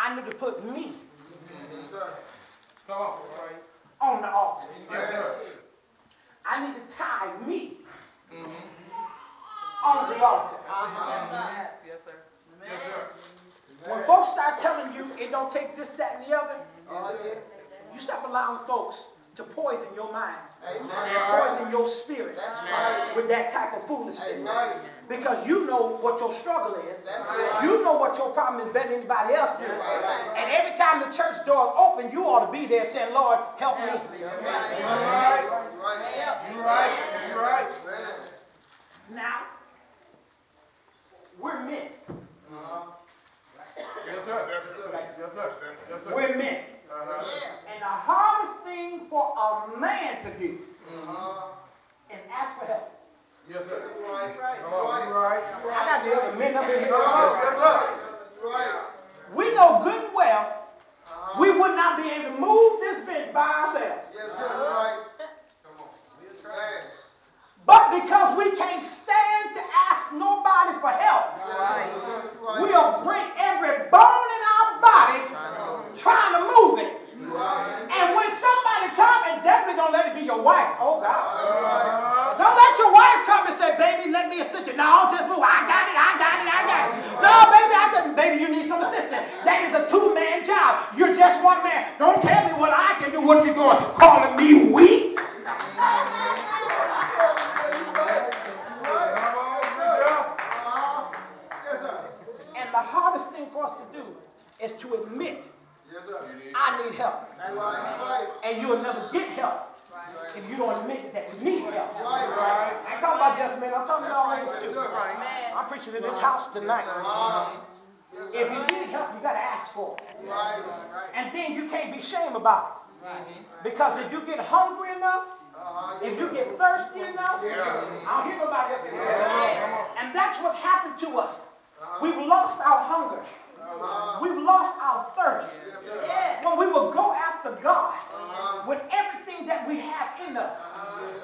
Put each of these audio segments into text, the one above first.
I need to put me Yes, sir. Come on the altar. Yes, sir. I need to tie me on the altar. Yes, sir. Yes, sir. When folks start telling you it don't take this, that, and the other, you stop allowing folks to poison your mind and poison your spirit with that type of foolishness. Because you know what your struggle is. You know what your problem is better than anybody else does. And every time the church door is open, you ought to be there saying, Lord, help me. You're right. You're right. You're right. Now, we're men. Yes, sir. Yes, sir. Yes, sir. Yes, sir. We're men. And the hardest thing for a man to do is ask for help. Yes, sir. Right. Come on. You're right. I got the other men up in here. Right. We know good and well we would not be able to move this bench by ourselves. Yes, sir. Right. Come on. But because we can't stand to ask nobody for help, we'll break every bone in our body trying to move it. And when somebody comes, and definitely don't let it be your wife. Oh, God. Don't let your wife come and say, baby, let me assist you. No, just move. I got it. No, baby, I didn't. Baby, you need some assistance. That is a two-man job. You're just one man. Don't tell me what I can do. What you doing? Calling me weak? And the hardest thing for us to do is to admit I need help. And you'll never get help if you don't admit that you need help. I ain't talking about just men. I'm talking about all men too. I'm preaching in this house tonight. If you need help, you got to ask for it. And then you can't be ashamed about it. Because if you get hungry enough, if you get thirsty enough, I don't hear nobody up in here. And that's what's happened to us. We've lost our hunger. We've lost our thirst. When we will go after God with everything that we have in us.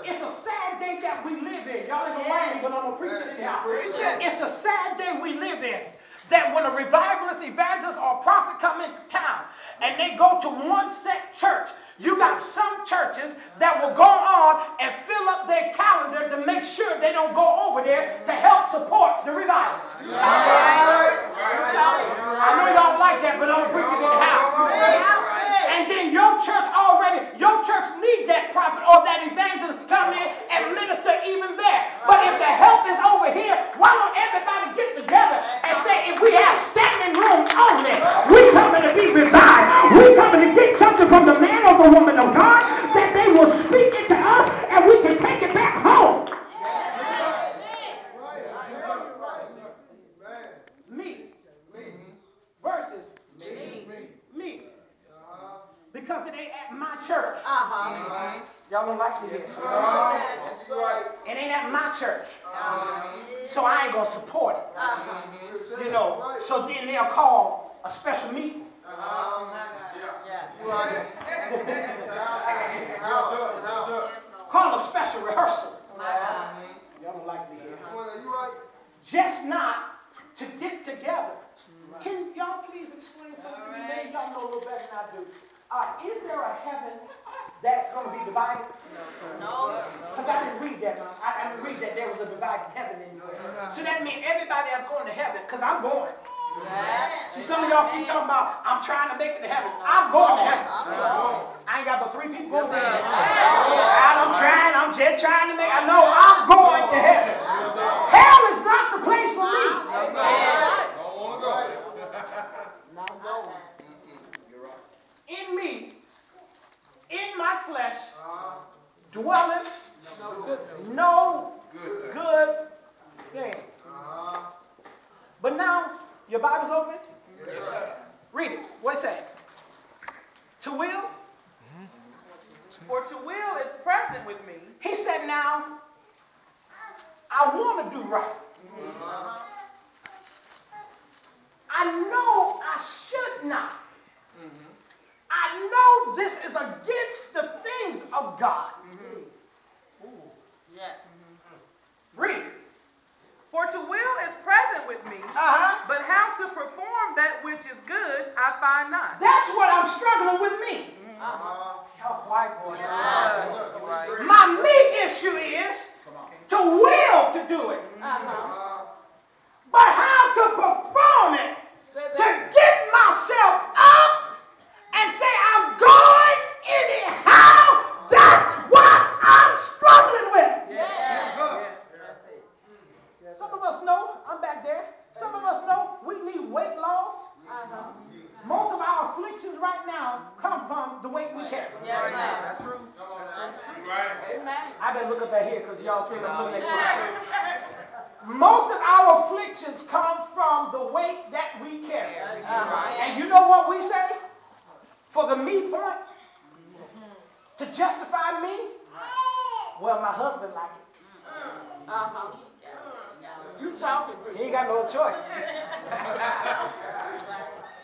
It's a sad day that we live in. Y'all ain't gonna mind me, but I'm gonna preach it anyhow. It's a sad day we live in. That when a revivalist, evangelist, or prophet come into town and they go to one set church, you got some churches that will go on and fill up their calendar to make sure they don't go over there to help support the revival. I know y'all like that, but I'm preaching it anyhow. And then your church needs that prophet or that evangelist to come in and minister even there. But if the help is over here, why don't everybody get together and say, if we have standing room only, we coming to be revived. We coming to get something from the man or the woman of God that they will speak it to us and we can take it back home. Me versus me. Because it ain't at my church. Y'all don't like to hear it. It ain't at my church. So I ain't going to support it. You know, so then they'll call a special meeting. Call a special rehearsal. Y'all don't like to hear it. Just not to get together. Can y'all please explain something to me? Maybe y'all know a little better than I do. Is there a heaven that's going to be divided? No. Because I didn't read that. I didn't read that there was a divided heaven anywhere. So that means everybody that's going to heaven, because I'm going. See, some of y'all keep talking about, I'm trying to make it to heaven. I'm going to heaven. I ain't got but 3 people going there. I'm just trying to make it. I know I'm going to heaven. Hell is not the place for me. Not going. In me, in my flesh, dwelleth no good thing. But now, your Bible's open? Read it. What it say? To will? For to will is present with me. He said, now, I want to do right. I know I should not. I know this is against the things of God. Read. For to will is present with me, but how to perform that will which is good, I find not. That's what I'm struggling with me. Help white boy. My main issue is to will to do it. But how to perform it, to get myself up and say I'm going anyhow, that's what I'm struggling with. Some of us know, I'm back there, some of us know we need weight loss. Most of our afflictions right now come from the weight we carry. That's true. I better look up at here because y'all think I'm looking at you. Most of our afflictions come from the weight that we carry. And you know what we say? For the me point, to justify me, well, my husband like it. You talking. He ain't got no choice.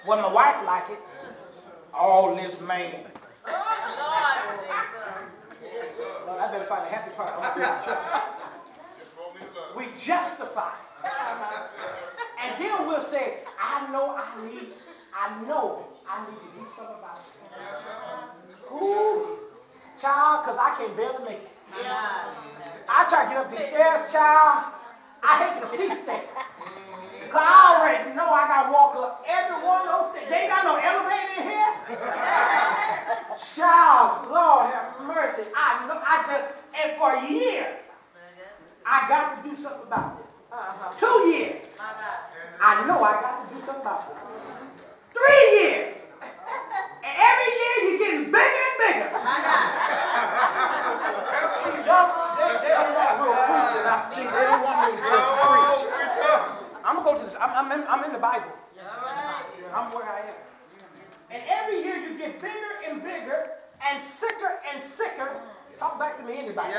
Well, my wife like it. All this man. Lord, I better find a happy part. We justify. And then we'll say, I know I need to do something about it. Ooh, child, because I can't barely make it. I try to get up these stairs, child. I hate the seat stand. Because I already know I got to walk up every one of those stairs. They ain't got no elevator in here. Child, Lord have mercy. I know, and for a year, I got to do something about this. 2 years, I know I got to do something about this. 3 years, and every year you're getting bigger and bigger. They don't want real preaching. I see. They don't want me to just preach. I'm gonna go to this. I'm in the Bible. I'm where I am. And every year you get bigger and bigger and sicker and sicker. Talk back to me, anybody.